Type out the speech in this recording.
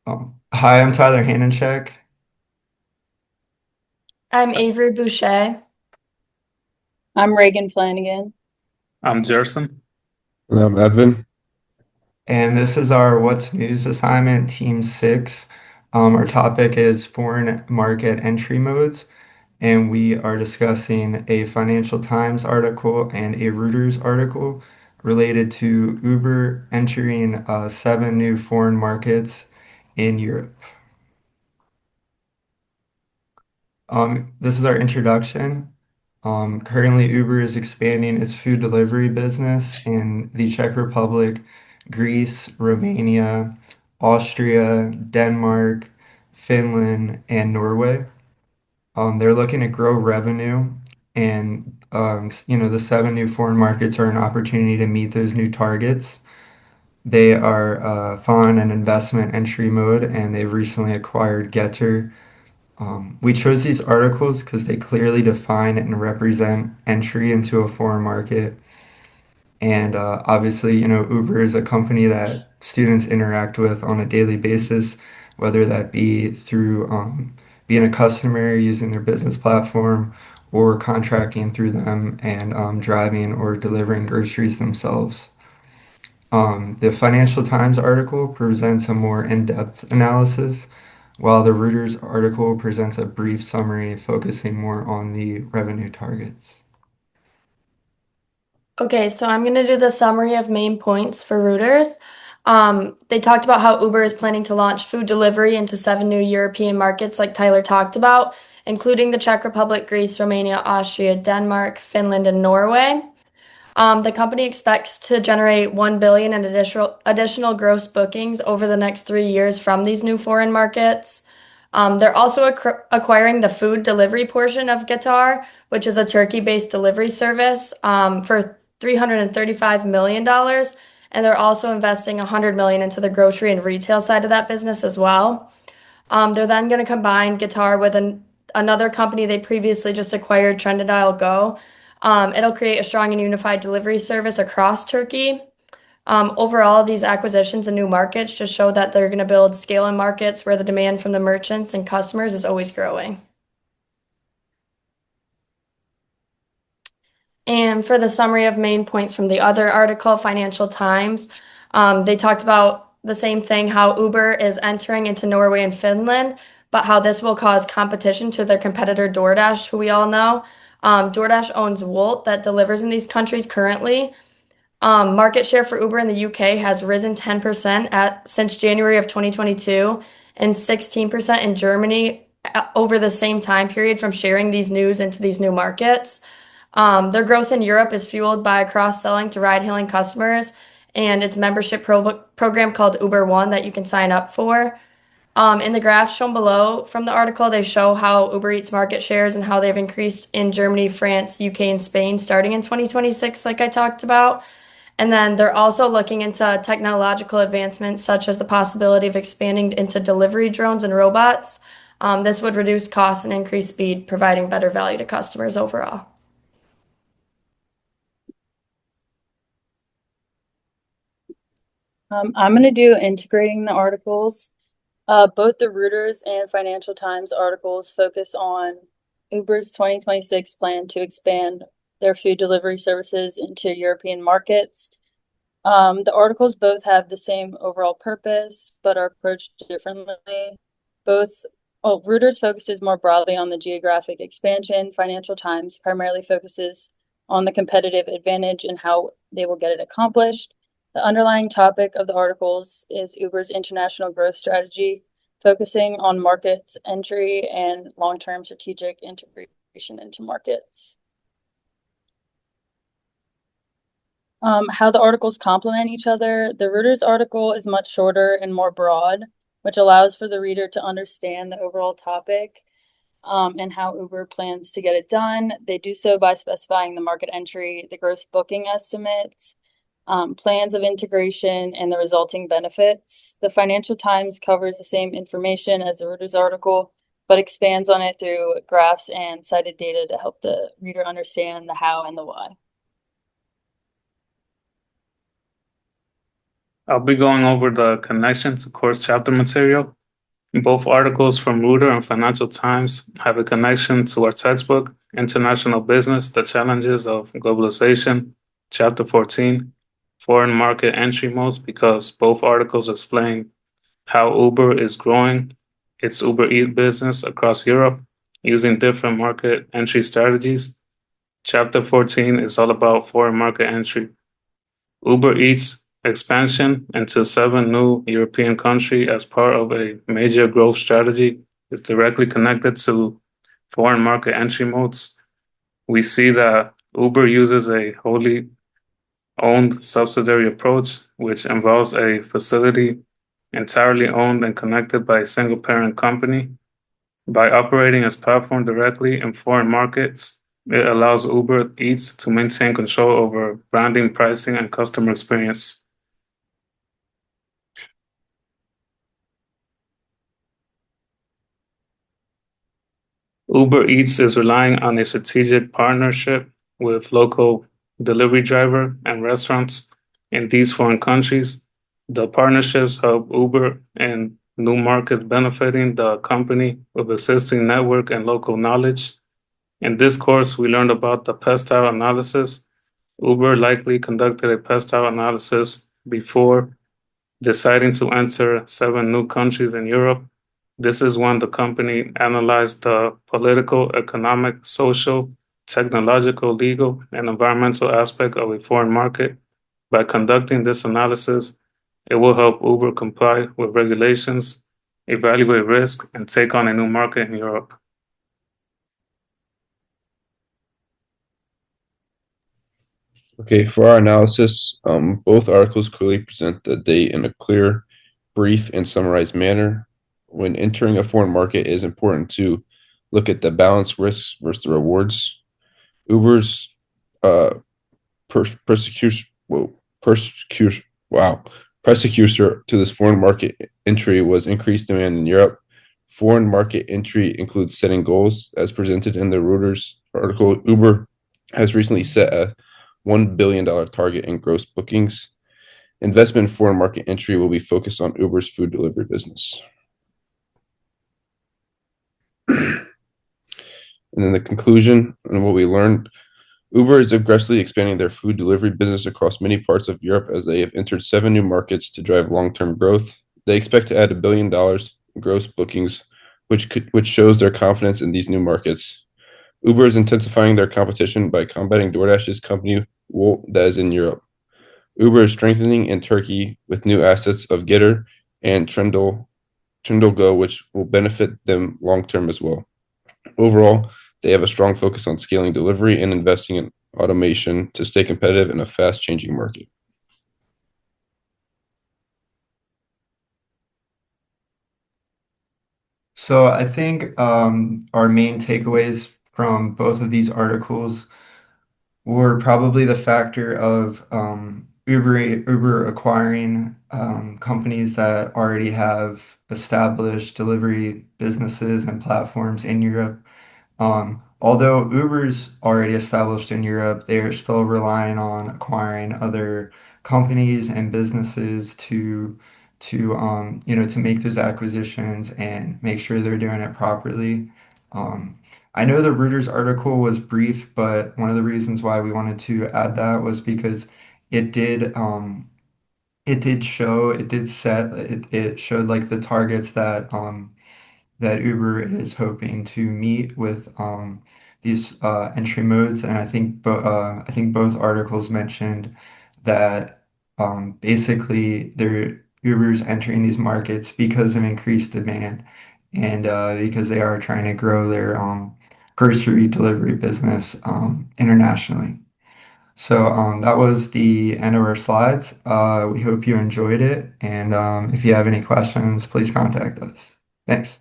Hi, I'm Tyler Hanencheck, I'm Avery Boucher. I'm Reagan Flanagan. I'm Jerson. And I'm Evan. and this is our What's News assignment, Team 6. Our topic is foreign market entry modes, and we are discussing a Financial Times article and a Reuters article related to Uber entering 7 new foreign markets in Europe. This is our introduction. Currently, Uber is expanding its food delivery business in the Czech Republic, Greece, Romania, Austria, Denmark, Finland, and Norway. They're looking to grow revenue, and the 7 new foreign markets are an opportunity to meet those new targets. They are following an investment entry mode, and they've recently acquired Getter. We chose these articles because they clearly define and represent entry into a foreign market. And obviously, Uber is a company that students interact with on a daily basis, whether that be through being a customer using their business platform or contracting through them and driving or delivering groceries themselves. The Financial Times article presents a more in-depth analysis, while the Reuters article presents a brief summary focusing more on the revenue targets. Okay, so I'm going to do the summary of main points for Reuters. They talked about how Uber is planning to launch food delivery into 7 new European markets, like Tyler talked about, including the Czech Republic, Greece, Romania, Austria, Denmark, Finland, and Norway. The company expects to generate 1 billion in additional gross bookings over the next 3 years from these new foreign markets. They're also acquiring the food delivery portion of Getar, which is a Turkey-based delivery service, for $335 million. And they're also investing 100 million into the grocery and retail side of that business as well. They're then going to combine Getar with another company they previously just acquired, Trendyol Go. It'll create a strong and unified delivery service across Turkey. Overall, these acquisitions and new markets just show that they're going to build scale in markets where the demand from the merchants and customers is always growing. And for the summary of main points from the other article, Financial Times, they talked about the same thing, how Uber is entering into Norway and Finland, but how this will cause competition to their competitor DoorDash, who we all know. DoorDash owns Wolt that delivers in these countries currently. Market share for Uber in the UK has risen 10% since January of 2022 and 16% in Germany over the same time period from sharing these news into these new markets. Their growth in Europe is fueled by cross-selling to ride-hailing customers and its membership program called Uber One that you can sign up for. In the graph shown below from the article, they show how Uber Eats market shares and how they've increased in Germany, France, UK, and Spain starting in 2026, like I talked about. And then they're also looking into technological advancements, such as the possibility of expanding into delivery drones and robots. This would reduce costs and increase speed, providing better value to customers overall. I'm going to do integrating the articles. Both the Reuters and Financial Times articles focus on Uber's 2026 plan to expand their food delivery services into European markets. The articles both have the same overall purpose, but are approached differently. Reuters focuses more broadly on the geographic expansion. Financial Times primarily focuses on the competitive advantage and how they will get it accomplished. The underlying topic of the articles is Uber's international growth strategy, focusing on markets entry and long-term strategic integration into markets. How the articles complement each other. The Reuters article is much shorter and more broad, which allows for the reader to understand the overall topic and how Uber plans to get it done. They do so by specifying the market entry, the gross booking estimates, plans of integration, and the resulting benefits. The Financial Times covers the same information as the Reuters article, but expands on it through graphs and cited data to help the reader understand the how and the why. I'll be going over the connection to course chapter material. Both articles from Reuters and Financial Times have a connection to our textbook, International Business, The Challenges of Globalization, Chapter 14, Foreign Market Entry Modes, because both articles explain how Uber is growing its Uber Eats business across Europe using different market entry strategies. Chapter 14 is all about foreign market entry. Uber Eats expansion into 7 new European countries as part of a major growth strategy is directly connected to foreign market entry modes. We see that Uber uses a wholly owned subsidiary approach, which involves a facility entirely owned and connected by a single parent company. By operating its platform directly in foreign markets, it allows Uber Eats to maintain control over branding, pricing, and customer experience. Uber Eats is relying on a strategic partnership with local delivery driver and restaurants in these foreign countries. The partnerships help Uber in new markets, benefiting the company with existing network and local knowledge. In this course, we learned about the percentile analysis. Uber likely conducted a percentile analysis before deciding to enter 7 new countries in Europe. This is when the company analyzed the political, economic, social, technological, legal, and environmental aspect of a foreign market. By conducting this analysis, it will help Uber comply with regulations, evaluate risk, and take on a new market in Europe. Okay, for our analysis, both articles clearly present the date in a clear, brief, and summarized manner. When entering a foreign market, it is important to look at the balance risks versus the rewards. Uber's persecution to this foreign market entry was increased demand in Europe. Foreign market entry includes setting goals, as presented in the Reuters article. Uber has recently set a $1 billion target in gross bookings. Investment in foreign market entry will be focused on Uber's food delivery business. And then the conclusion and what we learned, Uber is aggressively expanding their food delivery business across many parts of Europe as they have entered 7 new markets to drive long-term growth. They expect to add $1 billion in gross bookings, which shows their confidence in these new markets. Uber is intensifying their competition by combating DoorDash's company Wolt that is in Europe. Uber is strengthening in Turkey with new assets of Getir and Trendyol, which will benefit them long-term as well. Overall, they have a strong focus on scaling delivery and investing in automation to stay competitive in a fast-changing market. So I think our main takeaways from both of these articles were probably the factor of Uber acquiring companies that already have established delivery businesses and platforms in Europe. Although Uber's already established in Europe, they are still relying on acquiring other companies and businesses to make those acquisitions and make sure they're doing it properly. I know the Reuters article was brief, but one of the reasons why we wanted to add that was because it did it showed like the targets that Uber is hoping to meet with these entry modes, and I think both articles mentioned that basically Uber's entering these markets because of increased demand and because they are trying to grow their grocery delivery business internationally. So that was the end of our slides. We hope you enjoyed it, and if you have any questions, please contact us. Thanks.